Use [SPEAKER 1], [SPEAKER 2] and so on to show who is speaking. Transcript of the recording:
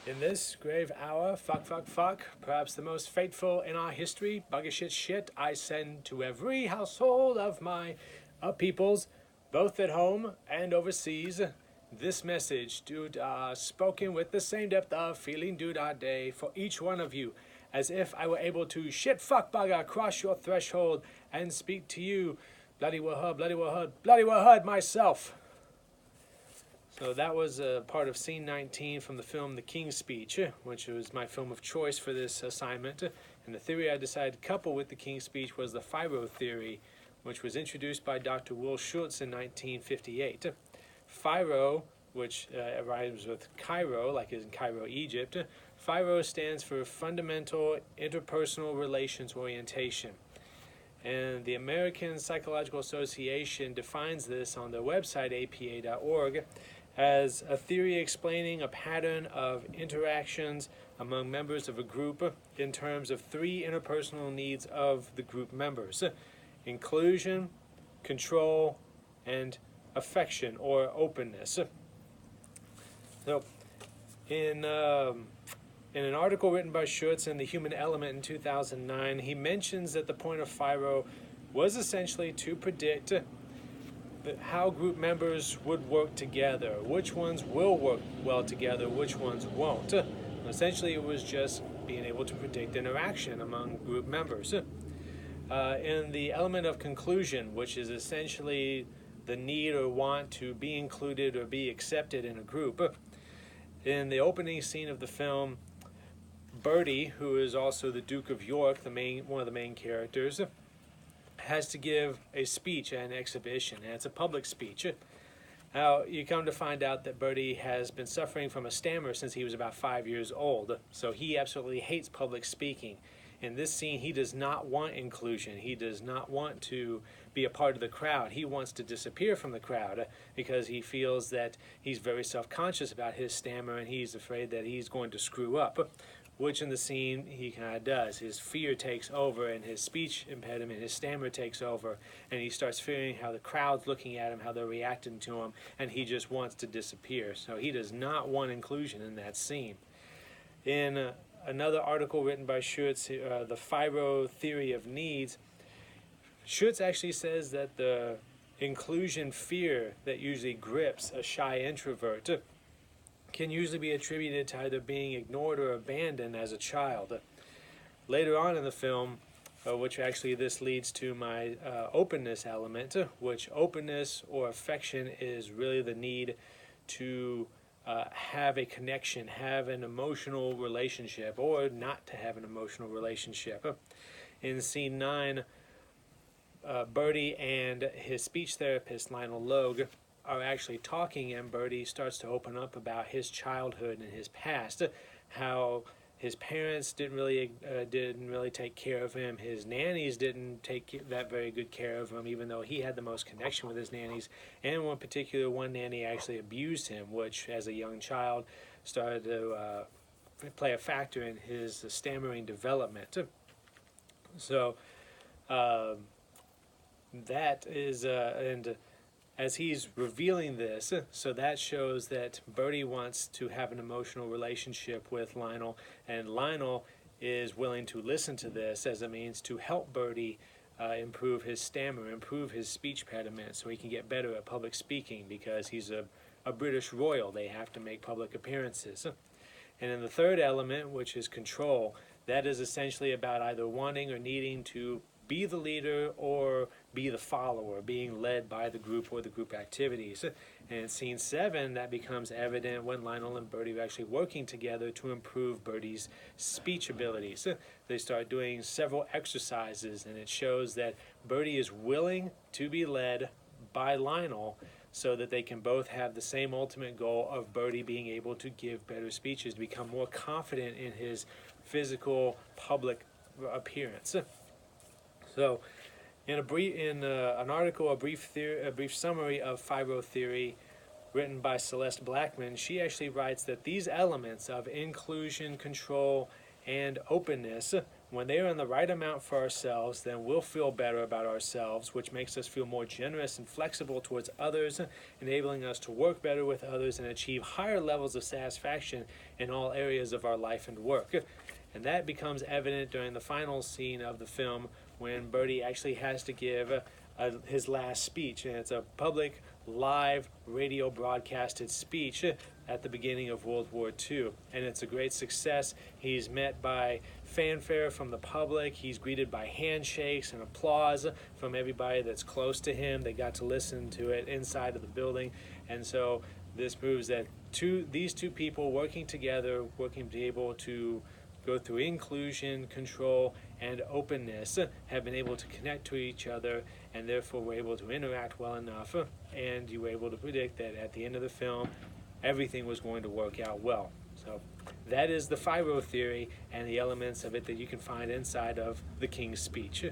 [SPEAKER 1] In this grave hour, fuck, perhaps the most fateful in our history, bugger shit, I send to every household of my peoples, both at home and overseas, this message, dude, spoken with the same depth of feeling, dude, day for each one of you, as if I were able to shit, fuck, bugger, cross your threshold and speak to you, bloody wahud myself. So that was a part of scene 19 from the film The King's Speech, which was my film of choice for this assignment. And the theory I decided to couple with The King's Speech was the FIRO theory, which was introduced by Dr. Will Schultz in 1958. FIRO, which rhymes with Cairo, like in Cairo, Egypt. FIRO stands for Fundamental Interpersonal Relations Orientation. And the American Psychological Association defines this on their website, apa.org, as a theory explaining a pattern of interactions among members of a group in terms of three interpersonal needs of the group members: inclusion, control, and affection or openness. So, in an article written by Schutz in The Human Element in 2009, he mentions that the point of FIRO was essentially to predict how group members would work together, which ones will work well together, which ones won't. Essentially, it was just being able to predict interaction among group members. In the element of conclusion, which is essentially the need or want to be included or be accepted in a group, in the opening scene of the film, Bertie, who is also the Duke of York, one of the main characters, has to give a speech at an exhibition, and it's a public speech. Now, you come to find out that Bertie has been suffering from a stammer since he was about 5 years old, so he absolutely hates public speaking. In this scene, he does not want inclusion. He does not want to be a part of the crowd. He wants to disappear from the crowd because he feels that he's very self-conscious about his stammer and he's afraid that he's going to screw up, which in the scene he kind of does. His fear takes over and his speech impediment, his stammer takes over, and he starts fearing how the crowd's looking at him, how they're reacting to him, and he just wants to disappear. So he does not want inclusion in that scene. In another article written by Schutz, the FIRO theory of needs, Schutz actually says that the inclusion fear that usually grips a shy introvert can usually be attributed to either being ignored or abandoned as a child. Later on in the film, which actually this leads to my openness element, which openness or affection is really the need to have a connection, have an emotional relationship, or not to have an emotional relationship. In scene 9, Bertie and his speech therapist, Lionel Logue, are actually talking, and Bertie starts to open up about his childhood and his past, how his parents didn't really take care of him. His nannies didn't take that very good care of him, even though he had the most connection with his nannies. And one nanny actually abused him, which as a young child started to play a factor in his stammering development. So that is, and as he's revealing this, so that shows that Bertie wants to have an emotional relationship with Lionel, and Lionel is willing to listen to this as a means to help Bertie improve his stammer, improve his speech impediment, so he can get better at public speaking, because he's a British royal. They have to make public appearances. And in the third element, which is control, that is essentially about either wanting or needing to be the leader or be the follower, being led by the group or the group activities. And in scene 7, that becomes evident when Lionel and Bertie are actually working together to improve Bertie's speech abilities. They start doing several exercises, and it shows that Bertie is willing to be led by Lionel so that they can both have the same ultimate goal of Bertie being able to give better speeches, to become more confident in his physical public appearance. So, in an article, a brief summary of FIRO theory written by Celeste Blackman, she actually writes that these elements of inclusion, control, and openness. When they are in the right amount for ourselves, then we'll feel better about ourselves, which makes us feel more generous and flexible towards others, enabling us to work better with others and achieve higher levels of satisfaction in all areas of our life and work. And that becomes evident during the final scene of the film when Bertie actually has to give his last speech. And it's a public, live, radio broadcasted speech at the beginning of World War II. And it's a great success. He's met by fanfare from the public. He's greeted by handshakes and applause from everybody that's close to him. They got to listen to it inside of the building. And so this proves that these two people working together, working to be able to go through inclusion, control, and openness, have been able to connect to each other, and therefore were able to interact well enough, and you were able to predict that at the end of the film, everything was going to work out well. So that is the FIRO theory and the elements of it that you can find inside of the King's Speech.